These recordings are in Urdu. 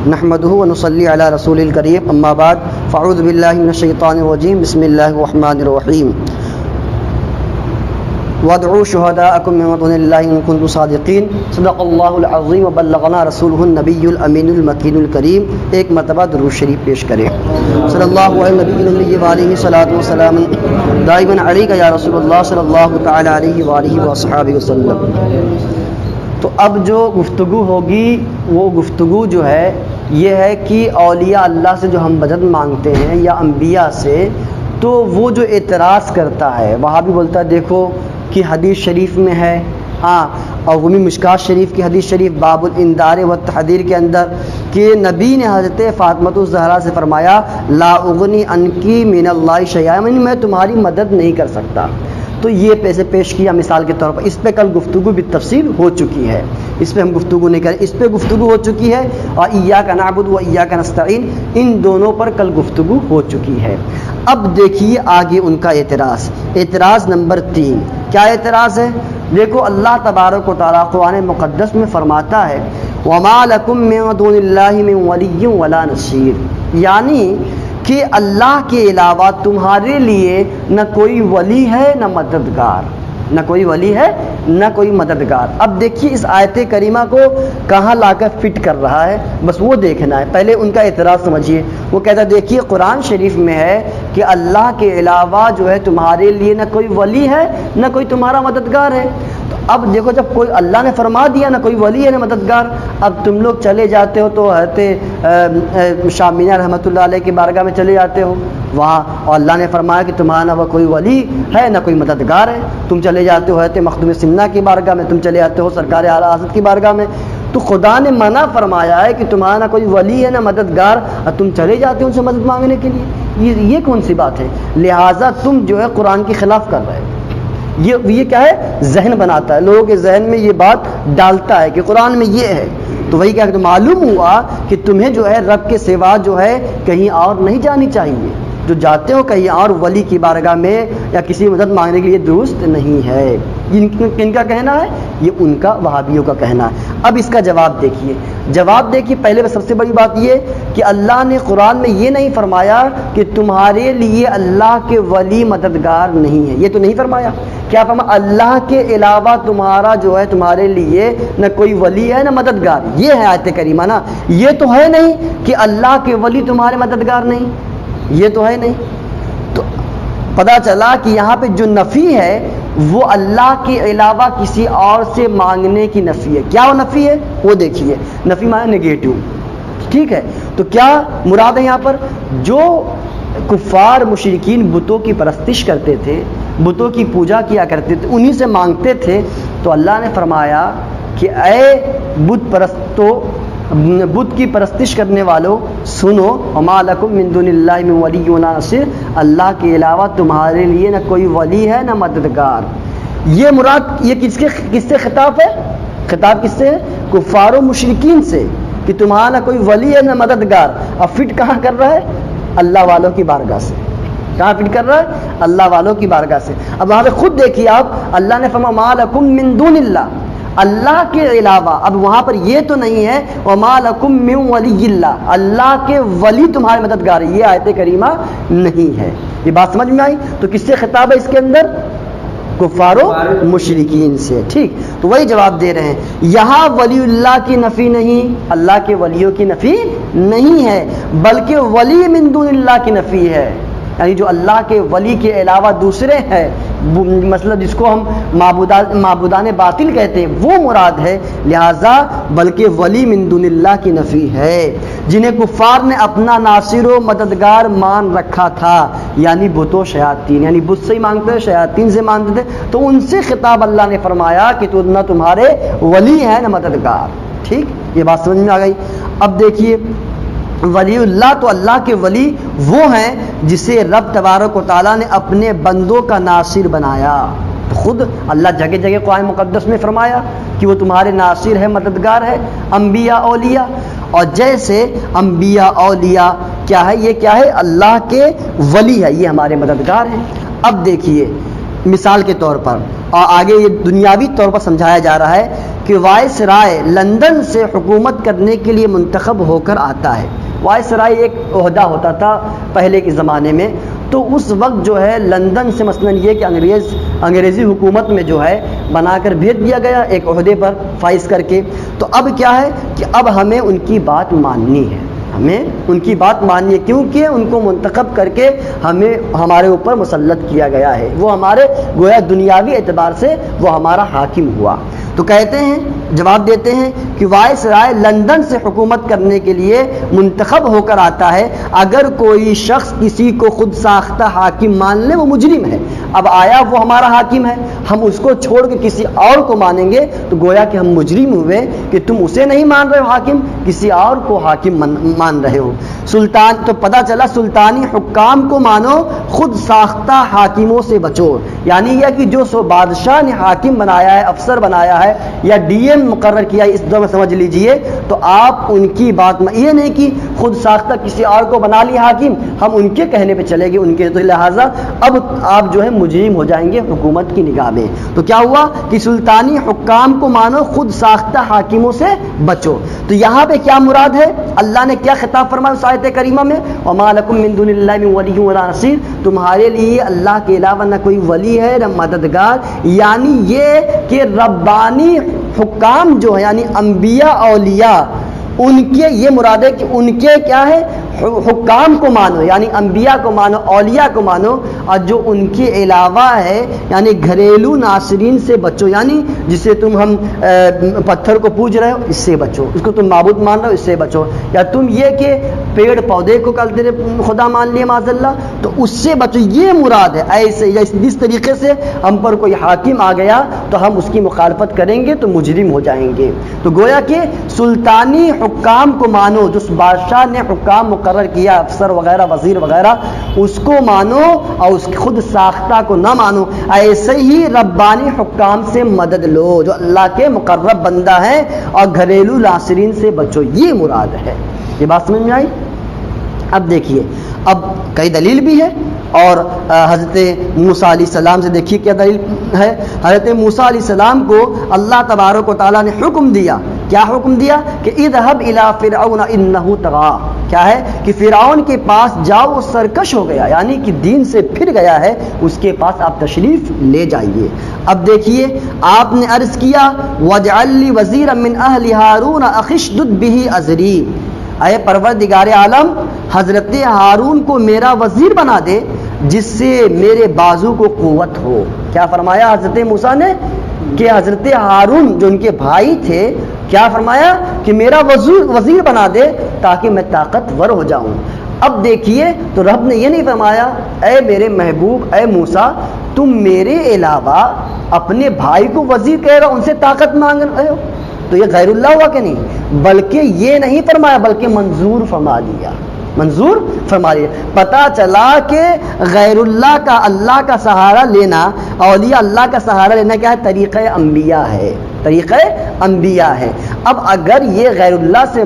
نحمده ونصلي على رسول الكريم اما بعد فاعوذ بالله من الشيطان الرجيم بسم الله الرحمن الرحيم وادعوا شهداءكم من دون الله ان كنتم صادقين صدق الله العظيم وبلغنا رسوله النبي الامين المكين الكريم. ایک مرتبہ درود شریف پیش کریں. صلی اللہ علیہ نبی النبی وعلیہ الصلوۃ والسلام دائما علیک یا رسول اللہ صلی اللہ تعالی علیہ وآلہ وصحبہ وسلم. تو اب جو گفتگو ہوگی وہ گفتگو جو ہے یہ ہے کہ اولیاء اللہ سے جو ہم مدد مانگتے ہیں یا انبیاء سے، تو وہ جو اعتراض کرتا ہے وہاں بھی بولتا ہے دیکھو کہ حدیث شریف میں ہے، ہاں، اور وہ بھی مشکات شریف کی حدیث شریف باب الانذار والتحذیر کے اندر کہ نبی نے حضرت فاطمہ الزہرا سے فرمایا لا اغنی عنکی من اللہ شیئا، میں تمہاری مدد نہیں کر سکتا. تو یہ پیسے پیش کیا مثال کے طور پر. اس پہ کل گفتگو بالتفصیل ہو چکی ہے، اس پہ ہم گفتگو نہیں کریں. اس پہ گفتگو ہو چکی ہے اور ایاک نعبد و ایاک نستعین، ان دونوں پر کل گفتگو ہو چکی ہے. اب دیکھیے آگے ان کا اعتراض نمبر 3. کیا اعتراض ہے؟ دیکھو اللہ تبارک و تعالیٰ قرآن مقدس میں فرماتا ہے وَمَا لَكُم مِّن دُونِ اللَّهِ مِن وَلِيٍّ وَلَا نَصِيرٍ، یعنی کہ اللہ کے علاوہ تمہارے لیے نہ کوئی ولی ہے نہ مددگار، نہ کوئی ولی ہے نہ کوئی مددگار. اب دیکھیے اس آیت کریمہ کو کہاں لا کر فٹ کر رہا ہے، بس وہ دیکھنا ہے. پہلے ان کا اعتراض سمجھیے. وہ کہتا ہے دیکھیے قرآن شریف میں ہے کہ اللہ کے علاوہ جو ہے تمہارے لیے نہ کوئی ولی ہے نہ کوئی تمہارا مددگار ہے. تو اب دیکھو جب کوئی اللہ نے فرما دیا نہ کوئی ولی ہے نہ مددگار، اب تم لوگ چلے جاتے ہو تو حضرت شاہ میاں رحمۃ اللہ علیہ کی بارگاہ میں چلے جاتے ہو وہاں، اور اللہ نے فرمایا کہ تمہارا نہ وہ کوئی ولی ہے نہ کوئی مددگار ہے. تم چلے جاتے ہو حضرت مخدوم سمنہ کی بارگاہ میں، تم چلے جاتے ہو سرکار اعلیٰ حضرت کی بارگاہ میں. تو خدا نے منع فرمایا ہے کہ تمہارا نہ کوئی ولی ہے نہ مددگار اور تم چلے جاتے ہو ان سے مدد مانگنے کے لیے. یہ کون سی بات ہے؟ لہٰذا تم جو ہے قرآن کی خلاف کر رہے ہو. یہ کیا ہے؟ ذہن بناتا ہے، لوگوں کے ذہن میں یہ بات ڈالتا ہے کہ قرآن میں یہ ہے. تو وہی کیا کہ معلوم ہوا کہ تمہیں جو ہے رب کے سوا جو ہے کہیں اور نہیں جانی چاہیے. جو جاتے ہو کہیں اور ولی کی بارگاہ میں یا کسی مدد مانگنے کے لیے درست نہیں ہے. کن کا کہنا ہے؟ یہ ان کا وہابیوں کا کہنا ہے. اب اس کا جواب دیکھیے. پہلے سب سے بڑی بات یہ کہ اللہ نے قرآن میں یہ نہیں فرمایا کہ تمہارے لیے اللہ کے ولی مددگار نہیں ہے. یہ تو نہیں فرمایا. کیا فرمایا؟ اللہ کے علاوہ تمہارا جو ہے تمہارے لیے نہ کوئی ولی ہے نہ مددگار. یہ ہے آیت کریمہ نا. یہ تو ہے نہیں کہ اللہ کے ولی تمہارے مددگار نہیں، یہ تو ہے نہیں. تو پتہ چلا کہ یہاں پہ جو نفی ہے وہ اللہ کے علاوہ کسی اور سے مانگنے کی نفی ہے. کیا وہ نفی ہے؟ وہ دیکھیے. نفی معنی نگیٹو، ٹھیک ہے. تو کیا مراد ہے یہاں پر؟ جو کفار مشرکین بتوں کی پرستش کرتے تھے، بتوں کی پوجا کیا کرتے تھے، انہی سے مانگتے تھے. تو اللہ نے فرمایا کہ اے بت پرستو، بت کی پرستش کرنے والوں سنو، وما لکم من دون اللہ من ولی ولا نصیر، اللہ کے علاوہ تمہارے لیے نہ کوئی ولی ہے نہ مددگار. یہ مراد یہ کس سے خطاب ہے؟ خطاب کس سے ہے؟ کفار و مشرکین سے، کہ تمہارا نہ کوئی ولی ہے نہ مددگار. اب فٹ کہاں کر رہا ہے؟ اللہ والوں کی بارگاہ سے. کہاں فٹ کر رہا ہے؟ اللہ والوں کی بارگاہ سے. اب وہاں پہ خود دیکھیے آپ، اللہ نے فرمایا ما لکم من دون اللہ، اللہ کے علاوہ. اب وہاں پر یہ تو نہیں ہے وما لکم من ولی اللہ، اللہ کے ولی تمہارے مددگار. یہ آیت کریمہ نہیں ہے. یہ بات سمجھ میں آئی؟ تو کس سے خطاب ہے اس کے اندر؟ کفار و مشرکین سے. ٹھیک. تو وہی جواب دے رہے ہیں. یہاں ولی اللہ کی نفی نہیں، اللہ کے ولیوں کی نفی نہیں ہے، بلکہ ولی من دون اللہ کی نفی ہے. یعنی جو اللہ کے ولی کے علاوہ دوسرے ہیں، مثلا جس کو ہم معبودان باطل کہتے ہیں، وہ مراد ہے. لہذا بلکہ ولی من دون اللہ کی نفی ہے، جنہیں کفار نے اپنا ناصر و مددگار مان رکھا تھا، یعنی بت و شیاطین. یعنی بت سے ہی مانگتے تھے، شیاطین سے مانگتے تھے. تو ان سے خطاب اللہ نے فرمایا کہ تو نہ تمہارے ولی ہیں نہ مددگار. ٹھیک. یہ بات سمجھ میں آ گئی. اب دیکھیے ولی اللہ، تو اللہ کے ولی وہ ہیں جسے رب تبارک و تعالیٰ نے اپنے بندوں کا ناصر بنایا. خود اللہ جگہ جگہ قرآن مقدس میں فرمایا کہ وہ تمہارے ناصر ہے، مددگار ہے. انبیاء اولیاء، اور جیسے انبیاء اولیاء کیا ہے؟ یہ کیا ہے؟ اللہ کے ولی ہے، یہ ہمارے مددگار ہیں. اب دیکھیے مثال کے طور پر، اور آگے یہ دنیاوی طور پر سمجھایا جا رہا ہے کہ وائس رائے لندن سے حکومت کرنے کے لیے منتخب ہو کر آتا ہے. وائس رائے ایک عہدہ ہوتا تھا پہلے کے زمانے میں، تو اس وقت جو ہے لندن سے مثلاً یہ کہ انگریزی حکومت میں جو ہے بنا کر بھیج دیا گیا ایک عہدے پر فائز کر کے. تو اب کیا ہے کہ اب ہمیں ان کی بات ماننی ہے، ہمیں ان کی بات ماننی ہے، کیونکہ ان کو منتخب کر کے ہمارے اوپر مسلط کیا گیا ہے. وہ ہمارے گویا دنیاوی اعتبار سے وہ ہمارا حاکم ہوا. تو کہتے ہیں، جواب دیتے ہیں کہ وائس رائے لندن سے حکومت کرنے کے لیے منتخب ہو کر آتا ہے. اگر کوئی شخص کسی کو خود ساختہ حاکم مان لے وہ مجرم ہے. اب آیا وہ ہمارا حاکم ہے، ہم اس کو چھوڑ کے کسی اور کو مانیں گے تو گویا کہ ہم مجرم ہوئے کہ تم اسے نہیں مان رہے ہو حاکم، کسی اور کو حاکم مان رہے ہو. سلطان تو پتہ چلا سلطانی حکام کو مانو، خود ساختہ حاکموں سے بچو. یعنی یہ کہ جو بادشاہ نے حاکم بنایا ہے، افسر بنایا ہے یا ڈی ایم مقرر کیا ہے، اس دو میں سمجھ لیجئے، تو آپ ان کی بات میں یہ نہیں کہ خود ساختہ کسی اور کو بنا لی حاکم، ہم ان کے کہنے پہ چلے گئے ان کے، تو لہٰذا اب آپ جو ہے مجرم ہو جائیں گے حکومت کی نگاہ میں. تو کیا ہوا کہ سلطانی حکام کو مانو، خود ساختہ حاکموں سے بچو. تو یہاں پہ کیا مراد ہے؟ اللہ نے کیا خطاب فرمایا اس آیت کریمہ میں؟ وَمَا لَكُم مِّن دُونِ اللَّهِ مِن وَلِيٍّ وَلَا نَصِيرٍ، تمہارے لیے اللہ کے علاوہ نہ کوئی ولی ہے نہ مددگار. یعنی یہ کہ ربانی حکام جو ہے یعنی انبیاء اولیاء، ان کے یہ مراد ہے کہ ان کے کیا ہے حکام کو مانو، یعنی انبیاء کو مانو، اولیاء کو مانو، اور جو ان کے علاوہ ہے یعنی گھریلو ناصرین سے بچو. یعنی جسے ہم پتھر کو پوج رہے ہو اس سے بچو، اس کو تم معبود مان رہے ہو اس سے بچو، یا تم یہ کہ پیڑ پودے کو کل تیرے خدا مان لیے معاذ اللہ تو اس سے بچو. یہ مراد ہے. ایسے یا اس طریقے سے ہم پر کوئی حاکم آ گیا تو ہم اس کی مخالفت کریں گے تو مجرم ہو جائیں گے. تو گویا کہ سلطانی حکام کو مانو، جو بادشاہ نے حکام مقرر کیا، افسر وغیرہ وزیر وغیرہ، اس کو مانو اور اس خود ساختہ کو نہ مانو. ایسے ہی ربانی حکام سے مدد لو جو اللہ کے مقرب بندہ ہیں، اور گھریلو ناصرین سے بچو. یہ مراد ہے. یہ بات سمجھ میں آئی؟ اب دیکھیے، اب کئی دلیل بھی ہے، اور حضرت موسیٰ علیہ السلام سے دیکھیے کیا دلیل ہے. حضرت موسیٰ علیہ السلام کو اللہ تبارک و تعالیٰ نے حکم دیا. کیا حکم دیا؟ کہ اذهب الى فرعون انه طغى. کیا ہے کہ فرعون کے پاس جاؤ، وہ سرکش ہو گیا، یعنی کہ دین سے پھر گیا ہے، اس کے پاس آپ تشریف لے جائیے. اب دیکھیے آپ نے عرض کیا واجعل لي وزيرا من اهل هارون اخي اشدد به ازری. اے پروردگار عالم، حضرت ہارون کو میرا وزیر بنا دے جس سے میرے بازو کو قوت ہو. کیا فرمایا حضرت موسیٰ نے؟ کہ حضرت ہارون جو ان کے بھائی تھے، کیا فرمایا کہ میرا وزیر بنا دے تاکہ میں طاقتور ہو جاؤں. اب دیکھیے تو رب نے یہ نہیں فرمایا اے میرے محبوب اے موسیٰ تم میرے علاوہ اپنے بھائی کو وزیر کہہ رہا، ان سے طاقت مانگ رہے ہو، تو یہ غیر اللہ ہوا کہ نہیں؟ بلکہ یہ نہیں فرمایا، بلکہ منظور فرما دیا، منظور فرما دیا. پتہ چلا کہ غیر اللہ کا اللہ کا سہارا لینا، اولیاء اللہ کا سہارا لینا کیا ہے؟ طریقہ انبیاء ہے، طریقہ انبیاء ہے. اب اگر یہ غیر اللہ سے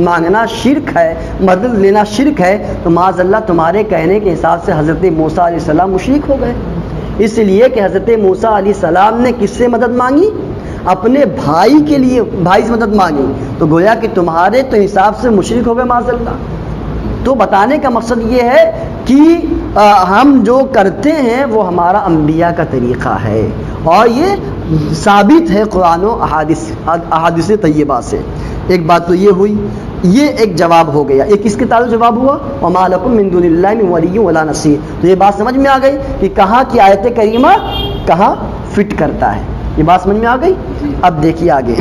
مانگنا شرک ہے، مدد لینا شرک ہے، تو معاذ اللہ تمہارے کہنے کے حساب سے حضرت موسیٰ علیہ السلام مشرک ہو گئے. اس لیے کہ حضرت موسیٰ علیہ السلام نے کس سے مدد مانگی؟ اپنے بھائی کے لیے، بھائی سے مدد مانگی، تو گویا کہ تمہارے تو حساب سے مشرک ہو گئے معاذ اللہ. تو بتانے کا مقصد یہ ہے کہ ہم جو کرتے ہیں وہ ہمارا انبیاء کا طریقہ ہے، اور یہ ثابت ہے قرآن و احادیث طیبہ سے. ایک بات تو یہ ہوئی، یہ ایک جواب ہو گیا. ایک کس کے تعلق جواب ہوا؟ وَمَا لَكُم مِّن دُونِ اللَّهِ مِن وَلِيٍّ وَلَا نَصِيرٍ. تو یہ بات سمجھ میں آ گئی کہ کہاں کی آیت کریمہ کہاں فٹ کرتا ہے. یہ بات سمجھ میں آ گئی. اب دیکھیے آگے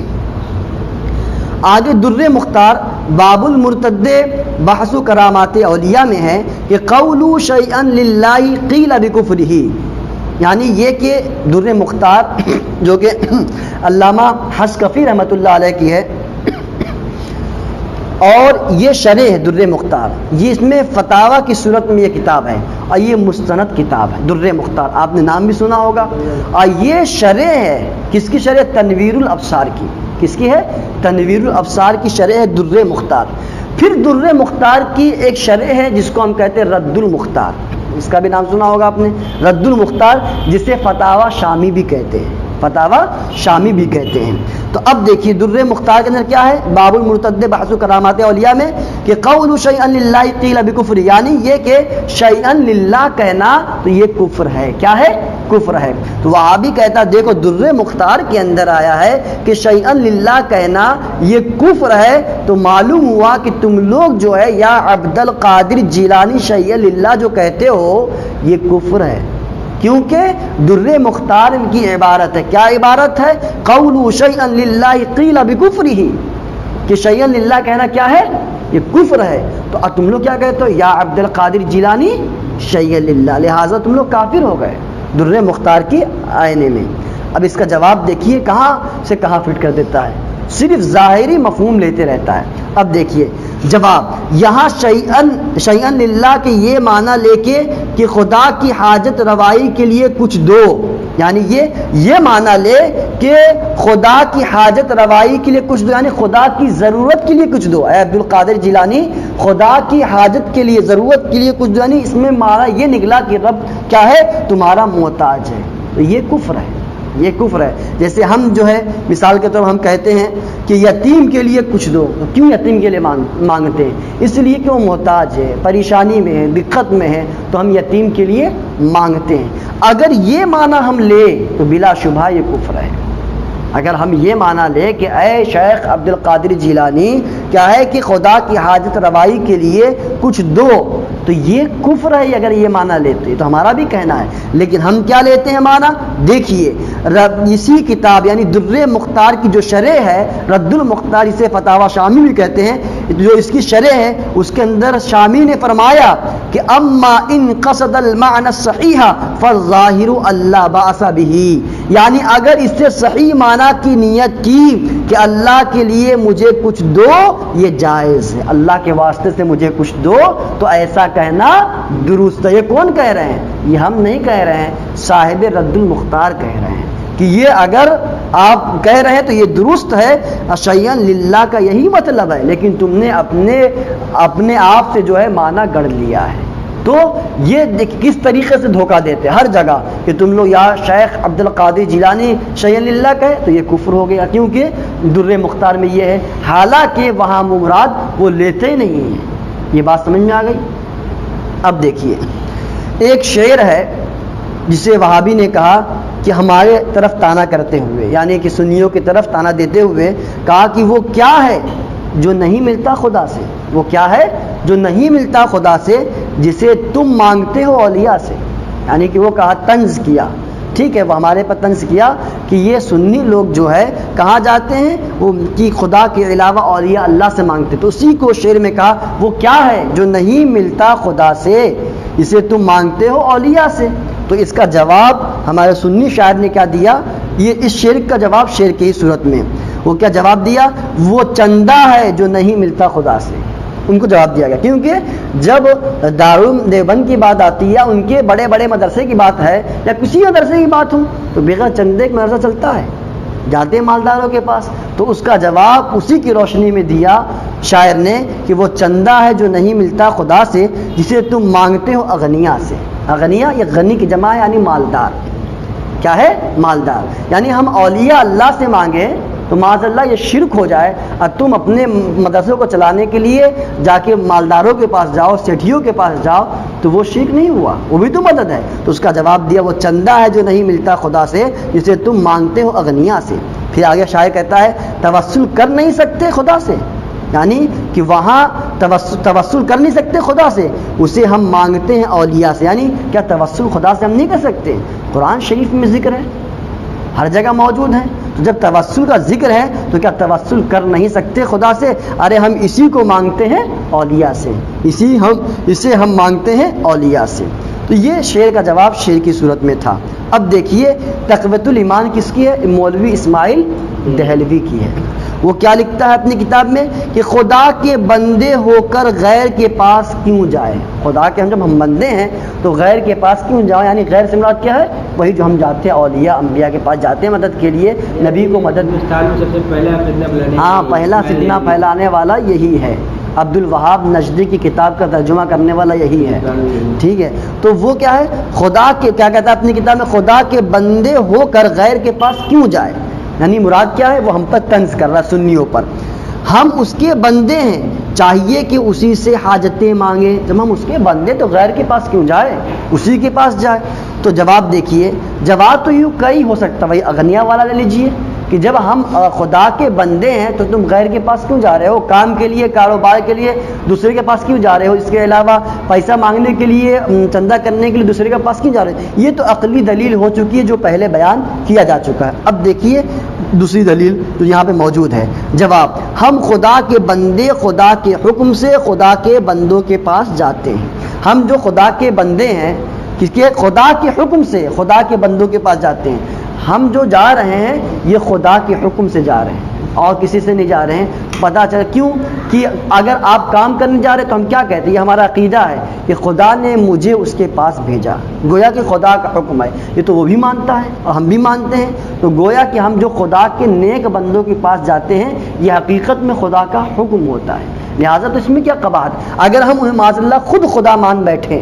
در مختار باب المرتد بحث و کرامات اولیاء میں ہے کہ قولوا شیئا للہ قیل بکفرہ. یعنی یہ کہ در مختار جو کہ علامہ حسکفی رحمۃ اللہ علیہ کی ہے، اور یہ شرح ہے در مختار، یہ اس میں فتاوی کی صورت میں یہ کتاب ہے، اور یہ مستند کتاب ہے در مختار، آپ نے نام بھی سنا ہوگا. اور یہ شرح ہے کس کی شرح؟ تنویر الابصار کی. کس کی ہے؟ تنویر الابصار کی شرح ہے در مختار. پھر در مختار کی ایک شرح ہے جس کو ہم کہتے ہیں رد المختار، اس کا بھی نام سنا ہوگا آپ نے، رد المختار، جسے فتاوی شامی بھی کہتے ہیں، فتاوی شامی بھی کہتے ہیں. تو اب دیکھیے در مختار کے اندر کیا ہے، باب المرتد بحث کرامات اولیاء میں کہ قول شیئا للہ قیل بکفر، یعنی یہ کہ شیئا للہ کہنا تو یہ کفر ہے، کیا ہے؟ کفر ہے۔ تو وہابی کہتا دیکھو در مختار کے اندر آیا ہے کہ شیئا للہ کہنا یہ کفر ہے، تو معلوم ہوا کہ تم لوگ جو ہے یا عبد القادر جیلانی شیئا للہ جو کہتے ہو یہ کفر ہے، کیونکہ در مختار ان کی عبارت ہے، کیا عبارت ہے؟ قول شیئا للہ قیل بکفرہ، کہ شیئا للہ کہنا کیا ہے؟ یہ کفر ہے۔ تو اب تم لوگ کیا کہتے ہو؟ یا عبد القادر جیلانی شیئا للہ، لہٰذا تم لوگ کافر ہو گئے در مختار کی آئینے میں۔ اب اس کا جواب دیکھیے کہاں سے کہاں فٹ کر دیتا ہے، صرف ظاہری مفہوم لیتے رہتا ہے۔ اب دیکھیے جواب، یہاں شیئا للہ کے یہ معنی لے کے کہ خدا کی حاجت روائی کے لیے کچھ دو، یعنی یہ معنی لے کہ خدا کی حاجت روائی کے لیے کچھ دو، یعنی خدا کی ضرورت کے لیے کچھ دو۔ اے عبد القادر جیلانی خدا کی حاجت کے لیے ضرورت کے لیے کچھ دو، یعنی اس میں معنی یہ نکلا کہ رب کیا ہے؟ تمہارا محتاج ہے، تو یہ کفر ہے، یہ کفر ہے۔ جیسے ہم جو ہے مثال کے طور پر ہم کہتے ہیں کہ یتیم کے لیے کچھ دو، تو کیوں یتیم کے لیے مانگتے ہیں؟ اس لیے کہ وہ محتاج ہے، پریشانی میں ہے، دقت میں ہے، تو ہم یتیم کے لیے مانگتے ہیں۔ اگر یہ معنی ہم لے تو بلا شبہ یہ کفر ہے۔ اگر ہم یہ معنی لے کہ اے شیخ عبد القادر جیلانی کیا ہے کہ خدا کی حاجت روائی کے لیے کچھ دو، تو یہ کفر ہے اگر یہ معنی لیتے، تو ہمارا بھی کہنا ہے۔ لیکن ہم کیا لیتے ہیں معنی؟ دیکھیے اسی کتاب یعنی در مختار کی جو شرح ہے، رد المختار، اسے فتاوی شامی بھی کہتے ہیں، جو اس کی شرح ہے اس کے اندر شامی نے فرمایا کہ اما ان قصد المعنى الصحیح فالظاہر اللہ باس بہ، یعنی اگر اس سے صحیح معنی کی نیت کی کہ اللہ کے لیے مجھے کچھ دو، یہ جائز ہے، اللہ کے واسطے سے مجھے کچھ دو، تو ایسا کہنا درست ہے۔ یہ کون کہہ رہے ہیں؟ یہ ہم نہیں کہہ رہے ہیں، صاحب رد المختار کہہ رہے ہیں کہ یہ اگر آپ کہہ رہے ہیں تو یہ درست ہے، شیئا للہ کا یہی مطلب ہے، لیکن تم نے اپنے آپ سے جو ہے معنی گڑھ لیا ہے۔ تو یہ کس طریقے سے دھوکہ دیتے ہیں ہر جگہ کہ تم لوگ یا شیخ عبد القادر جیلانی شیئا للہ کہے تو یہ کفر ہو گیا، کیونکہ در مختار میں یہ ہے، حالانکہ وہاں مراد وہ لیتے نہیں ہیں۔ یہ بات سمجھ میں آ گئی؟ اب دیکھیے ایک شعر ہے جسے وہابی نے کہا کہ ہمارے طرف تانا کرتے ہوئے، یعنی کہ سنیوں کی طرف تانا دیتے ہوئے کہا کہ وہ کیا ہے جو نہیں ملتا خدا سے، وہ کیا ہے جو نہیں ملتا خدا سے جسے تم مانگتے ہو اولیاء سے، یعنی کہ وہ کہا طنز کیا، ٹھیک ہے، وہ ہمارے پر طنز کیا کہ یہ سنی لوگ جو ہے کہاں جاتے ہیں وہ کہ خدا کے علاوہ اولیاء اللہ سے مانگتے، تو اسی کو شعر میں کہا وہ کیا ہے جو نہیں ملتا خدا سے جسے تم مانگتے ہو اولیاء سے۔ تو اس کا جواب ہمارے سنی شاعر نے کیا دیا؟ یہ اس شعر کا جواب شعر کی ہی صورت میں وہ کیا جواب دیا؟ وہ چندہ ہے جو نہیں ملتا خدا سے، ان کو جواب دیا گیا، کیونکہ جب دارالعلوم دیوبند کی بات آتی ہے، ان کے بڑے بڑے مدرسے کی بات ہے یا کسی مدرسے کی بات ہو تو بغیر چندے کا مدرسہ چلتا ہے، جاتے ہیں مالداروں کے پاس، تو اس کا جواب اسی کی روشنی میں دیا شاعر نے کہ وہ چندہ ہے جو نہیں ملتا خدا سے جسے تم مانگتے ہو اغنیا سے۔ اغنیا یہ غنی کی جمع ہے، یعنی مالدار، کیا ہے؟ مالدار، یعنی ہم اولیاء اللہ سے مانگے تو معاذ اللہ یہ شرک ہو جائے، اور تم اپنے مدرسوں کو چلانے کے لیے جا کے مالداروں کے پاس جاؤ، سیٹھیوں کے پاس جاؤ، تو وہ شرک نہیں ہوا، وہ بھی تو مدد ہے۔ تو اس کا جواب دیا وہ چندہ ہے جو نہیں ملتا خدا سے جسے تم مانگتے ہو اغنیا سے۔ پھر آگے شاعر کہتا ہے توسل کر نہیں سکتے خدا سے، یعنی کہ وہاں توسل کر نہیں سکتے خدا سے، اسے ہم مانگتے ہیں اولیاء سے، یعنی کیا توسل خدا سے ہم نہیں کر سکتے؟ قرآن شریف میں ذکر ہے، ہر جگہ موجود ہے، تو جب توسل کا ذکر ہے تو کیا توسل کر نہیں سکتے خدا سے؟ ارے ہم اسی کو مانگتے ہیں اولیاء سے، اسے ہم مانگتے ہیں اولیاء سے۔ تو یہ شعر کا جواب شعر کی صورت میں تھا۔ اب دیکھیے تقویۃ الایمان کس کی ہے؟ مولوی اسماعیل دہلوی کی ہے۔ وہ کیا لکھتا ہے اپنی کتاب میں کہ خدا کے بندے ہو کر غیر کے پاس کیوں جائے؟ خدا کے جب ہم بندے ہیں تو غیر کے پاس کیوں جائیں؟ یعنی غیر سے مراد کیا ہے؟ وہی جو ہم جاتے ہیں اولیاء انبیاء کے پاس جاتے ہیں مدد کے لیے، نبی کو مدد، سب سے پہلا فتنہ پھیلانے والا یہی ہے، عبد الوہاب نجدی کی کتاب کا ترجمہ کرنے والا یہی ہے، ٹھیک ہے۔ تو وہ کیا ہے؟ خدا کے کیا کہتا ہے اپنی کتاب میں؟ خدا کے بندے ہو کر غیر کے پاس کیوں جائے؟ یعنی مراد کیا ہے؟ وہ ہم پر طنز کر رہا ہے سنیوں پر. ہم اس کے بندے ہیں، چاہیے کہ اسی سے حاجتیں مانگیں. جب ہم اس کے بندے تو غیر کے پاس کیوں جائے، اسی کے پاس جائے. تو جواب دیکھیے، جواب تو یوں کئی ہو سکتا ہے. بھائی اغنیا والا لے لیجئے کہ جب ہم خدا کے بندے ہیں تو تم غیر کے پاس کیوں جا رہے ہو؟ کام کے لیے، کاروبار کے لیے دوسرے کے پاس کیوں جا رہے ہو؟ اس کے علاوہ پیسہ مانگنے کے لیے، چندہ کرنے کے لیے دوسرے کے پاس کیوں جا رہے ہو؟ یہ تو عقلی دلیل ہو چکی ہے جو پہلے بیان کیا جا چکا ہے. اب دیکھیے دوسری دلیل جو یہاں پہ موجود ہے. جواب، ہم خدا کے بندے خدا کے حکم سے خدا کے بندوں کے پاس جاتے ہیں. ہم جو خدا کے بندے ہیں، کس کے؟ خدا کے حکم سے خدا کے بندوں کے پاس جاتے ہیں. ہم جو جا رہے ہیں یہ خدا کے حکم سے جا رہے ہیں اور کسی سے نہیں جا رہے ہیں. پتہ چلا کیوں کہ اگر آپ کام کرنے جا رہے ہیں تو ہم کیا کہتے ہیں؟ یہ ہمارا عقیدہ ہے کہ خدا نے مجھے اس کے پاس بھیجا، گویا کہ خدا کا حکم ہے. یہ تو وہ بھی مانتا ہے اور ہم بھی مانتے ہیں. تو گویا کہ ہم جو خدا کے نیک بندوں کے پاس جاتے ہیں یہ حقیقت میں خدا کا حکم ہوتا ہے. لہٰذا تو اس میں کیا قباحت؟ اگر ہم معاذ اللہ خود خدا مان بیٹھے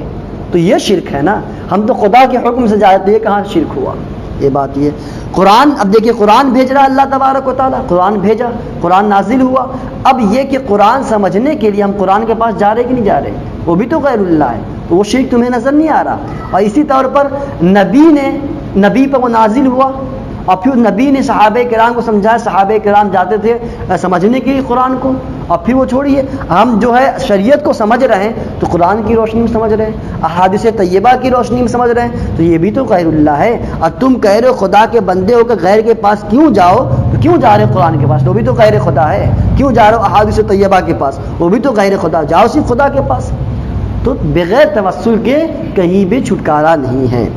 تو یہ شرک ہے نا. ہم تو خدا کے حکم سے جاتے، یہ کہاں شرک ہوا؟ یہ بات یہ. قرآن، اب دیکھیے قرآن بھیج رہا اللہ تبارک و تعالیٰ، قرآن بھیجا، قرآن نازل ہوا. اب یہ کہ قرآن سمجھنے کے لیے ہم قرآن کے پاس جا رہے کہ نہیں جا رہے؟ وہ بھی تو غیر اللہ ہے، تو وہ شرک تمہیں نظر نہیں آ رہا. اور اسی طور پر نبی پر وہ نازل ہوا اور پھر نبی نے صحابہ کرام کو سمجھایا. صحابہ کرام جاتے تھے سمجھنے کے لیے قرآن کو، اور پھر وہ چھوڑیے ہم جو ہے شریعت کو سمجھ رہے ہیں تو قرآن کی روشنی میں سمجھ رہے ہیں، احادیث طیبہ کی روشنی میں سمجھ رہے ہیں. تو یہ بھی تو غیر اللہ ہے. اور تم کہہ رہے ہو خدا کے بندے ہو کہ غیر کے پاس کیوں جاؤ؟ تو کیوں جا رہے ہو قرآن کے پاس؟ تو وہ بھی تو غیر خدا ہے. کیوں جا رہے ہو احادیث طیبہ کے پاس؟ وہ بھی تو غیر خدا. جاؤ صرف خدا کے پاس. تو بغیر توسل کے کہیں بھی چھٹکارا نہیں ہے.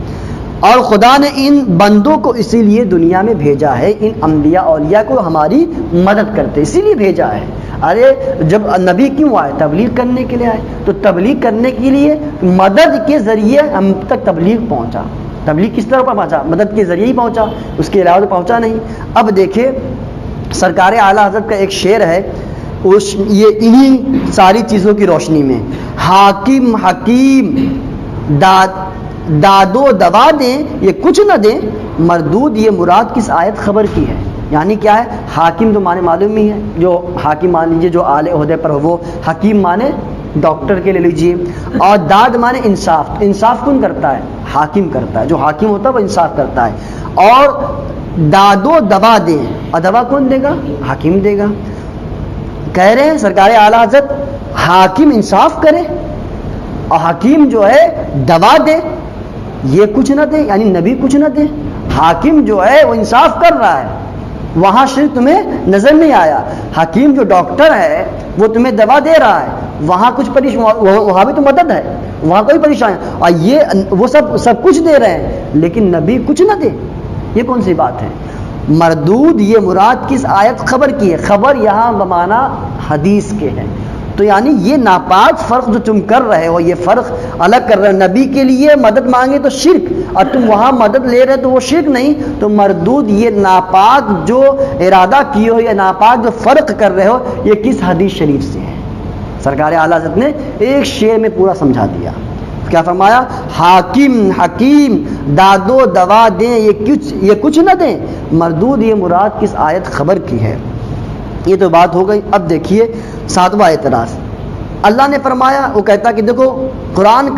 اور خدا نے ان بندوں کو اسی لیے دنیا میں بھیجا ہے، ان انبیاء اولیاء کو ہماری مدد کرتے اسی لیے بھیجا ہے. ارے جب نبی کیوں آئے؟ تبلیغ کرنے کے لیے آئے. تو تبلیغ کرنے کے لیے مدد کے ذریعے ہم تک تبلیغ پہنچا. تبلیغ کس طرح پہنچا؟ مدد کے ذریعے ہی پہنچا، اس کے علاوہ تو پہنچا نہیں. اب دیکھیں سرکار اعلیٰ حضرت کا ایک شعر ہے، یہ انہی ساری چیزوں کی روشنی میں، حاکم حکیم داد و دوا دیں یہ کچھ نہ دیں، مردود یہ مراد کس آیت خبر کی ہے. یعنی کیا ہے؟ حاکم تو مانے معلوم ہی ہے، جو حاکم مان لیجیے جو اعلی عہدے پر ہو وہ. حکیم مانے ڈاکٹر کے لے لیجیے. اور داد مانے انصاف. انصاف کون کرتا ہے؟ حاکم کرتا ہے. جو حاکم ہوتا ہے وہ انصاف کرتا ہے. اور داد و دوا دیں، اور دوا کون دے گا؟ حاکم دے گا. کہہ رہے ہیں سرکار اعلیٰ حضرت حاکم انصاف کرے اور حکیم جو ہے دوا دے، یہ کچھ نہ دے. یعنی نبی کچھ نہ دے. حاکم جو ہے وہ انصاف کر رہا ہے، وہاں شرک تمہیں نظر نہیں آیا. حکیم جو ڈاکٹر ہے وہ تمہیں دوا دے رہا ہے، وہاں کچھ وہاں بھی تو مدد ہے، وہاں کوئی پریشانی. اور یہ وہ سب کچھ دے رہے ہیں لیکن نبی کچھ نہ دے، یہ کون سی بات ہے؟ مردود یہ مراد کس آیت خبر کی ہے؟ خبر یہاں بمانا حدیث کے ہے. تو یعنی یہ ناپاک فرق جو تم کر رہے ہو، یہ فرق الگ کر رہے ہو. نبی کے لیے مدد مانگے تو شرک، اور تم وہاں مدد لے رہے تو وہ شرک نہیں. تو مردود یہ ناپاک جو ارادہ کیے ہو یا ناپاک جو فرق کر رہے ہو یہ کس حدیث شریف سے ہے؟ سرکار اعلیٰ حضرت نے ایک شعر میں پورا سمجھا دیا. کیا فرمایا؟ حاکم حکیم داد و دوا دیں یہ کچھ نہ دیں، مردود یہ مراد کس آیت خبر کی ہے. یہ تو بات ہو گئی. اب دیکھیے 7واں اعتراض. اللہ نے فرمایا، وہ کہتا کہ دیکھو قرآن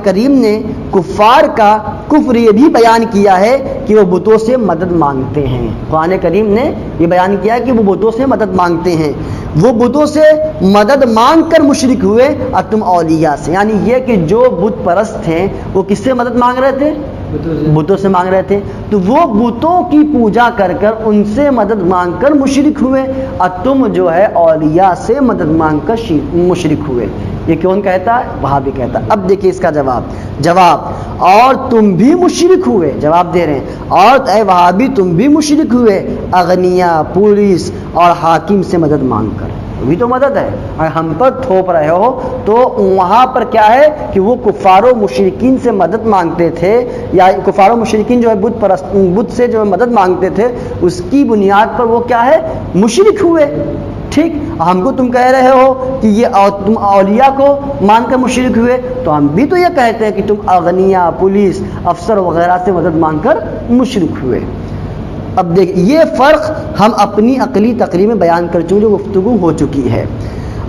کریم نے کفار کا کفر یہ بھی بیان کیا ہے کہ وہ بتوں سے مدد مانگتے ہیں. قرآن کریم نے یہ بیان کیا ہے کہ وہ بتوں سے مدد مانگتے ہیں. وہ بتوں سے مدد مانگ کر مشرک ہوئے اور تم اولیاء سے. یعنی یہ کہ جو بت پرست تھے وہ کس سے مدد مانگ رہے تھے؟ بتوں سے مانگ رہے تھے. تو وہ بتوں کی پوجا کر ان سے مدد مانگ کر مشرک ہوئے، اور تم جو ہے اولیاء سے مدد مانگ کر مشرک ہوئے. یہ کون کہتا ہے؟ وہاں بھی کہتا ہے. اب دیکھیے اس کا جواب اور تم بھی مشرک ہوئے. جواب دے رہے ہیں اور اے وہابی تم بھی مشرک ہوئے اغنیا پولیس اور حاکم سے مدد مانگ کر. بھی تو مدد ہے. اگر ہم پر تھوپ رہے ہو تو وہاں پر کیا ہے کہ وہ کفار و مشرکین سے مدد مانگتے تھے، یا کفار و مشرکین جو ہے بت سے جو مدد مانگتے تھے، اس کی بنیاد پر وہ کیا ہے؟ مشرک ہوئے. ٹھیک. ہم کو تم کہہ رہے ہو کہ یہ تم اولیاء کو مان کر مشرک ہوئے، تو ہم بھی تو یہ کہتے ہیں کہ تم اغنیا پولیس افسر وغیرہ سے مدد مانگ کر مشرک ہوئے. اب دیکھ یہ فرق ہم اپنی عقلی تقریر میں بیان کر چکے، گفتگو ہو چکی ہے۔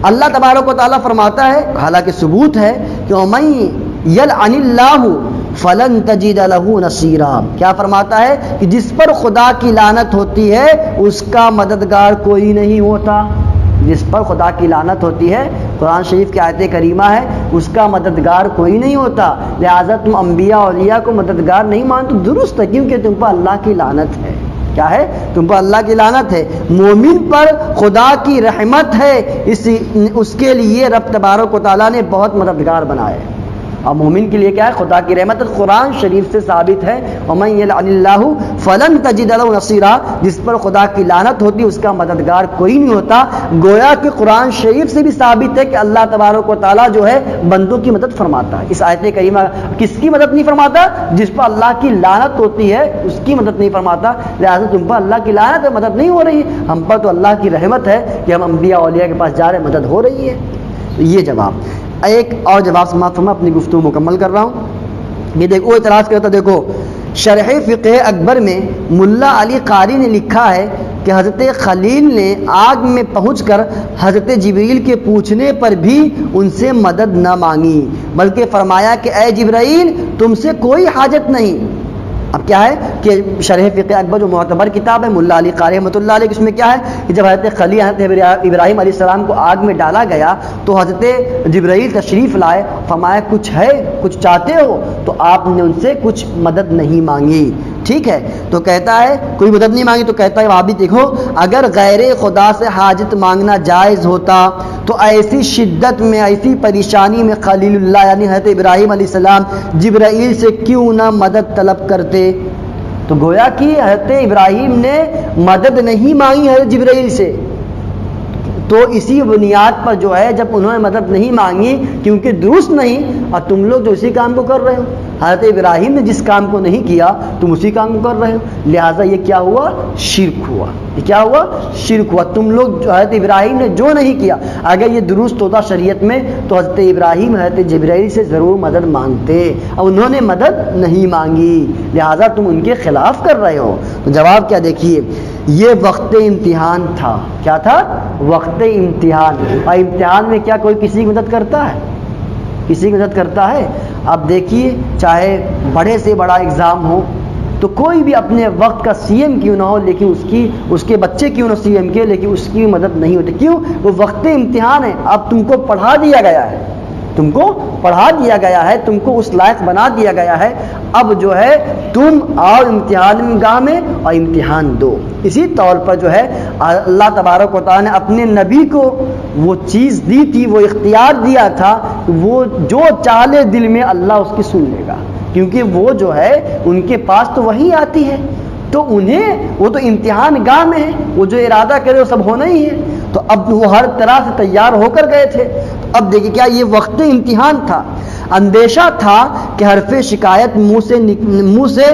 اللہ تبارک و تعالیٰ فرماتا ہے، حالانکہ ثبوت ہے کہ وَمَن یلعن اللہ فلن تجد لہ نصیرا، کیا فرماتا ہے کہ جس پر خدا کی لعنت ہوتی ہے اس کا مددگار کوئی نہیں ہوتا۔ جس پر خدا کی لعنت ہوتی ہے، قرآن شریف کی آیت کریمہ ہے، اس کا مددگار کوئی نہیں ہوتا، لہٰذا تم انبیاء اولیاء کو مددگار نہیں مانتے، درست ہے، کیونکہ تم پر اللہ کی لعنت ہے۔ کیا ہے؟ تم پر اللہ کی لعنت ہے۔ مومن پر خدا کی رحمت ہے، اس کے لیے رب تبارک و تعالیٰ نے بہت مددگار بنائے۔ اور مومن کے لیے کیا ہے؟ خدا کی رحمت۔ قرآن شریف سے ثابت ہے وَمَن یلعن اللہ فلن تجد لہ نصیرا، جس پر خدا کی لعنت ہوتی ہے اس کا مددگار کوئی نہیں ہوتا۔ گویا کہ قرآن شریف سے بھی ثابت ہے کہ اللہ تبارک و تعالیٰ جو ہے بندوں کی مدد فرماتا ہے۔ اس آیت کریمہ کس کی مدد نہیں فرماتا؟ جس پر اللہ کی لعنت ہوتی ہے اس کی مدد نہیں فرماتا، لہٰذا تم پر اللہ کی لعنت ہے، مدد نہیں ہو رہی ہے۔ ہم پر تو اللہ کی رحمت ہے کہ ہم انبیاء اولیاء کے پاس جا رہے ہیں، مدد ہو رہی ہے۔ یہ جواب۔ ایک اور جواب سماعت فرما، اپنی گفتگو مکمل کر رہا ہوں۔ یہ دیکھو اعتراض کرتا، دیکھو شرح فقہ اکبر میں ملا علی قاری نے لکھا ہے کہ حضرت خلیل نے آگ میں پہنچ کر حضرت جبریل کے پوچھنے پر بھی ان سے مدد نہ مانگی، بلکہ فرمایا کہ اے جبرائیل تم سے کوئی حاجت نہیں۔ اب کیا ہے کہ شرح فقہ اکبر جو معتبر کتاب ہے ملا علی قاری رحمۃ اللہ علیہ، اس میں کیا ہے کہ جب حضرت خلیل حضرت ابراہیم علیہ السلام کو آگ میں ڈالا گیا تو حضرت جبرائیل تشریف لائے، فرمایا کچھ ہے، کچھ چاہتے ہو؟ تو آپ نے ان سے کچھ مدد نہیں مانگی۔ ٹھیک ہے، تو کہتا ہے کوئی مدد نہیں مانگی، تو کہتا ہے وہاں بھی دیکھو اگر غیر خدا سے حاجت مانگنا جائز ہوتا تو ایسی شدت میں، ایسی پریشانی میں خلیل اللہ یعنی حضرت ابراہیم علیہ السلام جبرائیل سے کیوں نہ مدد طلب کرتے؟ تو گویا کہ حضرت ابراہیم نے مدد نہیں مانگی حضرت جبرائیل سے، تو اسی بنیاد پر جو ہے جب انہوں نے مدد نہیں مانگی کیونکہ درست نہیں، اور تم لوگ جو اسی کام کو کر رہے ہو، حضرت ابراہیم نے جس کام کو نہیں کیا تم اسی کام کو کر رہے ہو، لہٰذا یہ کیا ہوا؟ شرک ہوا۔ یہ کیا ہوا؟ شرک ہوا۔ تم لوگ جو حضرت ابراہیم نے جو نہیں کیا، اگر یہ درست ہوتا شریعت میں تو حضرت ابراہیم حضرت جبرائیل سے ضرور مدد مانگتے، اور انہوں نے مدد نہیں مانگی، لہٰذا تم ان کے خلاف کر رہے ہو۔ تو جواب کیا دیکھیے، یہ وقت امتحان تھا۔ کیا تھا؟ وقت امتحان۔ اور امتحان میں کیا کوئی کسی کی مدد کرتا ہے؟ کسی کی مدد کرتا ہے؟ اب دیکھیے چاہے بڑے سے بڑا ایگزام ہو تو کوئی بھی اپنے وقت کا سی ایم کیوں نہ ہو، لیکن اس کے بچے کیوں نہ سی ایم کے، لیکن اس کی مدد نہیں ہوتی۔ کیوں؟ وہ وقت امتحان ہے۔ اب تم کو پڑھا دیا گیا ہے، تم کو پڑھا دیا گیا ہے، تم کو اس لائق بنا دیا گیا ہے، اب جو ہے تم آؤ امتحان گاہ میں اور امتحان دو۔ اسی طور پر جو ہے اللہ تبارک و تعالیٰ نے اپنے نبی کو وہ چیز دی تھی، وہ اختیار دیا تھا، وہ جو چالے دل میں اللہ اس کی سن لے گا، کیونکہ وہ جو ہے ان کے پاس تو وہی آتی ہے، تو انہیں وہ تو امتحان گاہ میں ہے، وہ جو ارادہ کرے وہ سب ہونا ہی ہے، تو اب وہ ہر طرح سے تیار ہو کر گئے تھے۔ اب دیکھیں کیا یہ وقت امتحان تھا، اندیشہ تھا کہ حرف شکایت منہ سے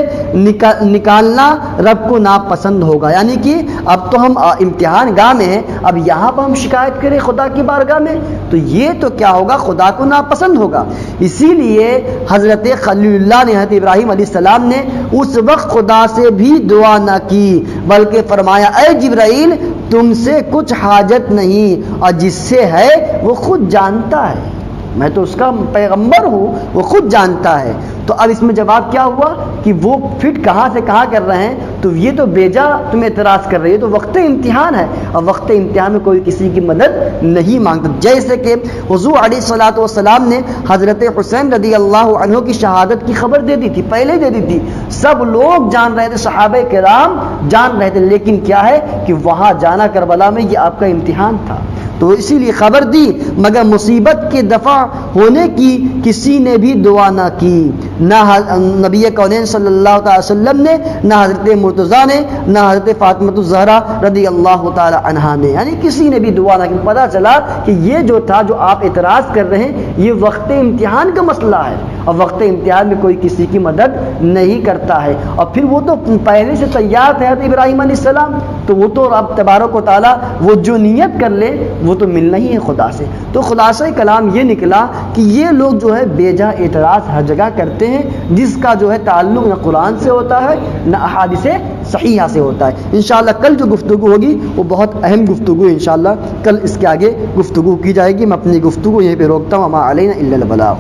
نکالنا رب کو ناپسند ہوگا، یعنی کہ اب تو ہم امتحان گاہ میں ہیں، اب یہاں پر ہم شکایت کریں خدا کی بارگاہ میں تو یہ تو کیا ہوگا؟ خدا کو ناپسند ہوگا۔ اسی لیے حضرت خلیل اللہ نے حضرت ابراہیم علیہ السلام نے اس وقت خدا سے بھی دعا نہ کی، بلکہ فرمایا اے جبرائیل تم سے کچھ حاجت نہیں، اور جس سے ہے وہ خود جانتا ہے، میں تو اس کا پیغمبر ہوں، وہ خود جانتا ہے۔ تو اب اس میں جواب کیا ہوا کہ وہ فٹ کہاں سے کہاں کر رہے ہیں، تو یہ تو بیجا تم اعتراض کر رہے ہو، تو وقت امتحان ہے، اور وقت امتحان میں کوئی کسی کی مدد نہیں مانگتا۔ جیسے کہ حضور علیہ الصلوۃ والسلام نے حضرت حسین رضی اللہ عنہ کی شہادت کی خبر دے دی تھی، پہلے دے دی تھی، سب لوگ جان رہے تھے، صحابہ کرام جان رہے تھے، لیکن کیا ہے کہ وہاں جانا کربلا میں یہ آپ کا امتحان تھا، تو اسی لیے خبر دی، مگر مصیبت کے دفع ہونے کی کسی نے بھی دعا نہ کی، نہ نبی کونین صلی اللہ تعالی وسلم نے، نہ حضرت مرتضیٰ نے، نہ حضرت فاطمہ الزہرا رضی اللہ تعالی عنہا نے، یعنی کسی نے بھی دعا نہ کی۔ پتہ چلا کہ یہ جو تھا، جو آپ اعتراض کر رہے ہیں، یہ وقت امتحان کا مسئلہ ہے، اور وقت امتحان میں کوئی کسی کی مدد نہیں کرتا ہے، اور پھر وہ تو پہلے سے تیار تھے حضرت ابراہیم علیہ السلام، تو وہ تو رب تبارک و تعالیٰ وہ جو نیت کر لے وہ تو ملنا ہی ہے خدا سے۔ تو خلاصہ کلام یہ نکلا کہ یہ لوگ جو ہے بیجا اعتراض ہر جگہ کرتے ہیں، جس کا جو ہے تعلق نہ قرآن سے ہوتا ہے نہ احادیث صحیح یہاں سے ہوتا ہے. انشاءاللہ کل جو گفتگو ہوگی وہ بہت اہم گفتگو ہے. انشاءاللہ کل اس کے آگے گفتگو کی جائے گی. میں اپنی گفتگو یہیں پہ روکتا ہوں. وما علینا الا البلاغ.